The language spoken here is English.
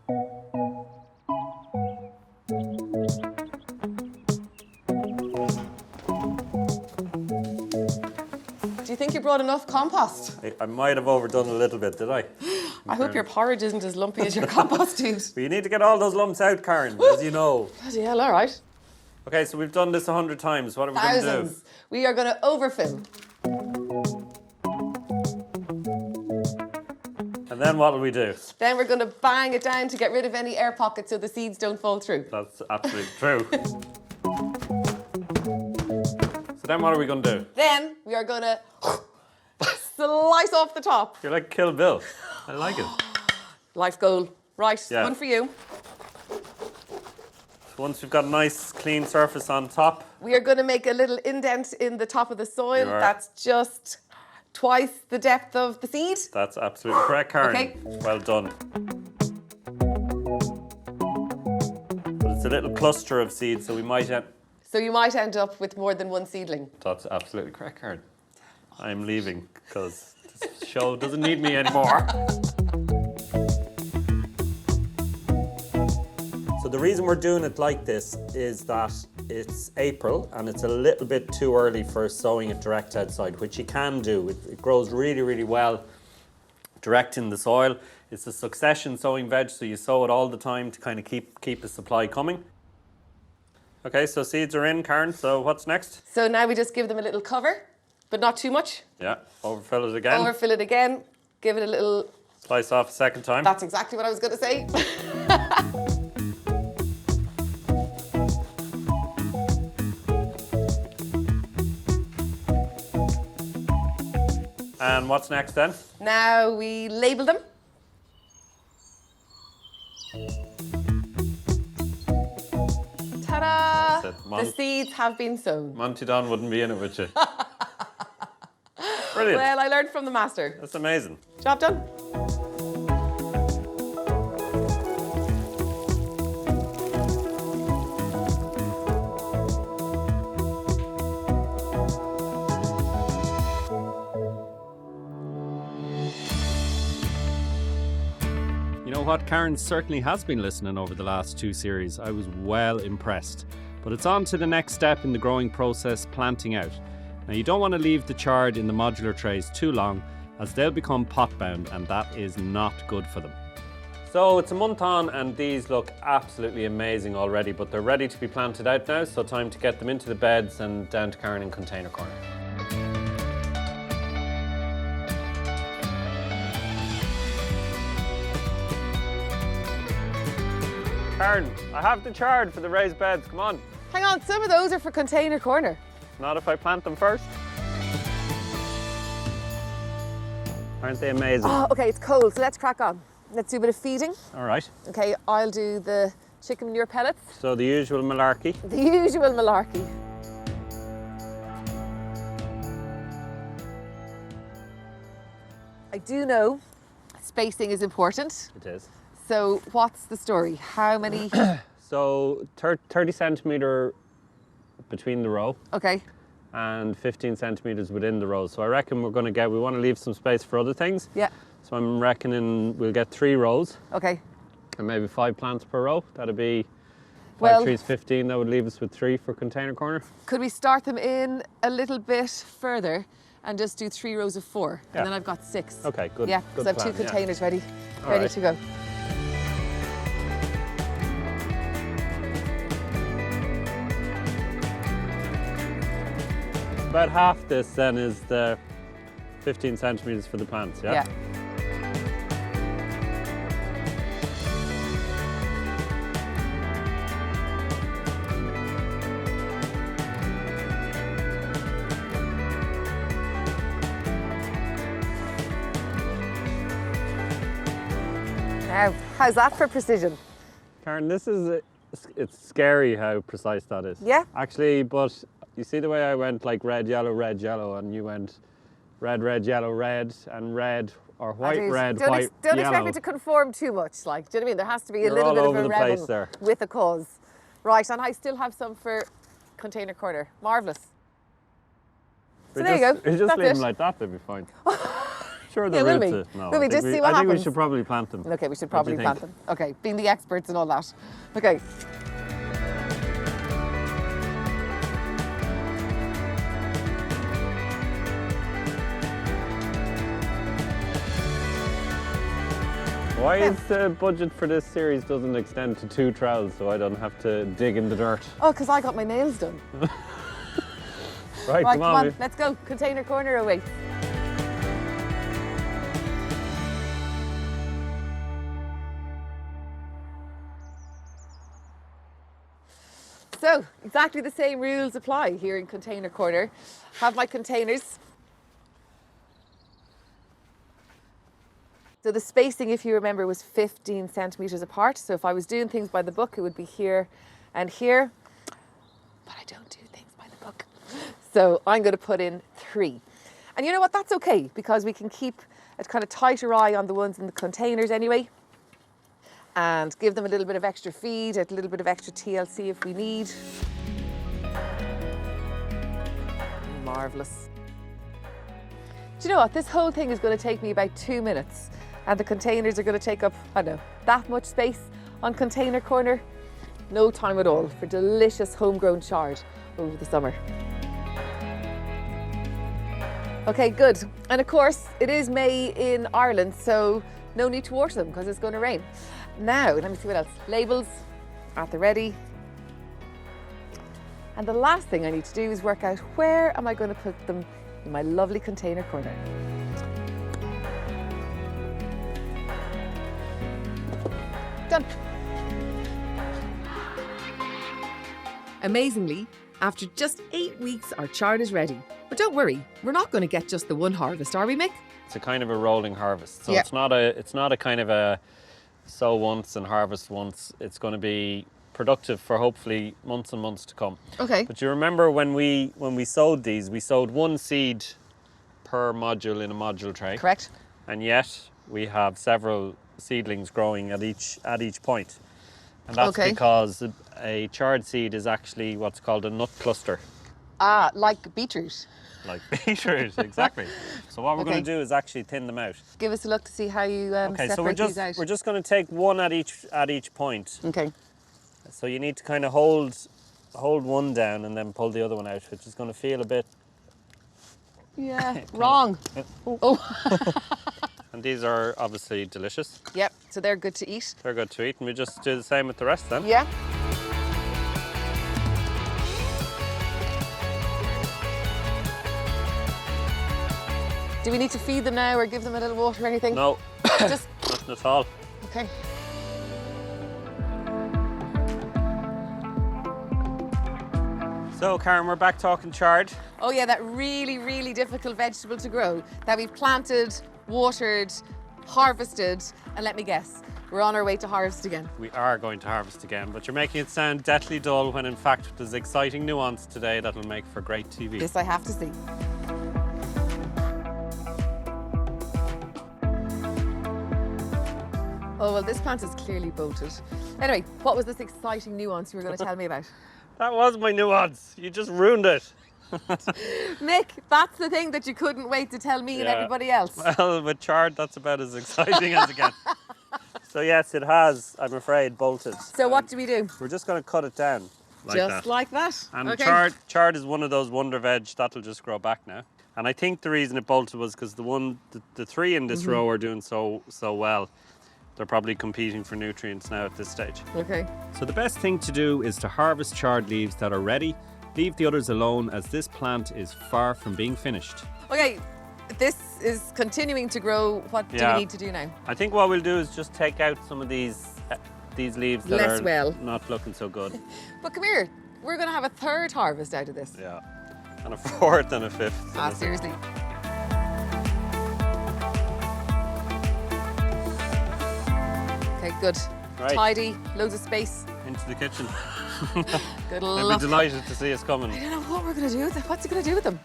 Do you think you brought enough compost? I might have overdone a little bit, did I? I hope your porridge isn't as lumpy as your compost tube. But you need to get all those lumps out, Karen, as you know. Bloody hell, all right. Okay, so we've done this 100 times. What are we going to do? Thousands. We are going to overfill. And then what will we do? Then we're going to bang it down to get rid of any air pockets so the seeds don't fall through. That's absolutely true. So then what are we going to do? Then we are going to slice off the top. You're like Kill Bill. I like it. Life goal. Right, Yeah. one for you. Once we've got a nice clean surface on top. We are going to make a little indent in the top of the soil. You are. That's just twice the depth of the seed. That's absolutely correct, Karen. Okay. Well done. But it's a little cluster of seeds, so we might have... So you might end up with more than one seedling. That's absolutely correct, Karen. I'm leaving because this show doesn't need me anymore. So the reason we're doing it like this is that it's April and it's a little bit too early for sowing it direct outside, which you can do. It grows really, really well direct in the soil. It's a succession sowing veg, so you sow it all the time to kind of keep a supply coming. Okay, so seeds are in, Karen. So what's next? So now we just give them a little cover, but not too much. Yeah, overfill it again. Overfill it again. Give it a little... Slice off a second time. That's exactly what I was going to say. And what's next then? Now we label them. Ta-da! That's it. The seeds have been sown. Monty Don wouldn't be in it with you. Brilliant. Well, I learned from the master. That's amazing. Job done. You know what? Karen certainly has been listening over the last 2 series. I was well impressed. But it's on to the next step in the growing process, planting out. Now you don't want to leave the chard in the modular trays too long, as they'll become pot bound and that is not good for them. So it's a month on and these look absolutely amazing already, but they're ready to be planted out now, so time to get them into the beds and down to Karen in container corner. Karen, I have the chard for the raised beds, come on. Hang on, some of those are for container corner. Not if I plant them first. Aren't they amazing? Oh, okay, it's cold, so let's crack on. Let's do a bit of feeding. All right. Okay, I'll do the chicken manure pellets. So the usual malarkey. The usual malarkey. I do know spacing is important. It is. So what's the story? How many? So 30 centimetre between the row Okay. and 15 centimetres within the row. So I reckon we want to leave some space for other things. Yeah. So I'm reckoning we'll get 3 rows Okay. and maybe 5 plants per row. That'd be 5 Well- trees, 15. That would leave us with 3 for container corner. Could we start them in a little bit further and just do 3 rows of 4? Yeah. And then I've got 6. Okay, good. Yeah, good because I have 2 plan, yeah. containers ready All ready right. to go. About half this then is the 15 centimetres for the plants, yeah? Yeah. Now, how's that for precision? Karen, it's scary how precise that is. Yeah? Actually, but you see the way I went like red, yellow, and you went red, yellow, red, and red, or white, red, don't white, don't yellow. expect me to conform too much, like, do you know what I mean? There has to be a You're little all bit of over a the place rebel there. with a cause. Right, and I still have some for container corner. Marvellous. So there you go. You just That's leave it. them like that, they'll be fine. sure the Yeah, will roots we? are... No, Will we I think just see what I think we happens? should probably plant them. Okay, we should What do you probably plant think? them. Okay, being the experts and all that. Okay. Why is the budget for this series doesn't extend to 2 trowels so I don't have to dig in the dirt? Oh, because I got my nails done. Right, Right, come on. let's go. Container corner away. So, exactly the same rules apply here in Container Corner. Have my containers. So the spacing, if you remember, was 15 centimetres apart. So if I was doing things by the book, it would be here and here. But I don't do things by the book. So I'm going to put in 3. And you know what? That's okay, because we can keep a kind of tighter eye on the ones in the containers anyway. And give them a little bit of extra feed, a little bit of extra TLC if we need. Marvellous. Do you know what? This whole thing is going to take me about 2 minutes. And the containers are going to take up, I don't know, that much space on Container Corner. No time at all for delicious homegrown chard over the summer. Okay, good. And of course, it is May in Ireland, so no need to water them because it's going to rain. Now, let me see what else. Labels at the ready. And the last thing I need to do is work out where am I going to put them in my lovely Container Corner. Done. Amazingly, after just 8 weeks, our chard is ready. But don't worry, we're not going to get just the one harvest, are we, Mick? It's a kind of a rolling harvest. So Yeah. it's not a kind of a sow once and harvest once. It's going to be productive for hopefully months and months to come. Okay. But you remember when we sowed these, we sowed 1 seed per module in a module tray. Correct. And yet we have several seedlings growing at each point. And that's Okay. because a chard seed is actually what's called a nut cluster. Ah, like beetroot. Like beetroot, exactly. So what we're Okay. going to do is actually thin them out. Give us a look to see how you Okay, so separate these out. we're just going to take 1 at each point. Okay. So you need to kind of hold one down and then pull the other one out, which is going to feel a bit. Yeah, wrong. Oh. And these are obviously delicious. Yep, so they're good to eat. They're good to eat, and we just do the same with the rest then. Yeah. Do we need to feed them now or give them a little water or anything? No, Just, nothing at all. okay. So Karen, we're back talking chard. Oh yeah, that really, really difficult vegetable to grow that we've planted, watered, harvested, and let me guess, we're on our way to harvest again. We are going to harvest again, but you're making it sound deathly dull when in fact there's exciting nuance today that'll make for great TV. This I have to see. Oh, well, this plant is clearly bolted. Anyway, what was this exciting nuance you were going to tell me about? That was my nuance. You just ruined it. Mick, that's the thing that you couldn't wait to tell me and Yeah. everybody else. Well, with chard, that's about as exciting as it gets. So yes, it has, I'm afraid, bolted. So what do we do? We're just going to cut it down like Just that. like that? And okay. chard is one of those wonder veg that'll just grow back now. And I think the reason it bolted was because the 3 in this row are doing so well. They're probably competing for nutrients now at this stage. Okay. So the best thing to do is to harvest chard leaves that are ready. Leave the others alone as this plant is far from being finished. Okay, this is continuing to grow. What do Yeah. we need to do now? I think what we'll do is just take out some of these leaves that Less are well. not looking so good. But come here, we're going to have a 3rd harvest out of this. Yeah. And a 4th and a 5th. Ah, seriously. Okay, good. Right. Tidy, loads of space. Into the kitchen. Good They'll be luck. delighted to see us coming. I don't know what we're going to do with them. What's he going to do with them?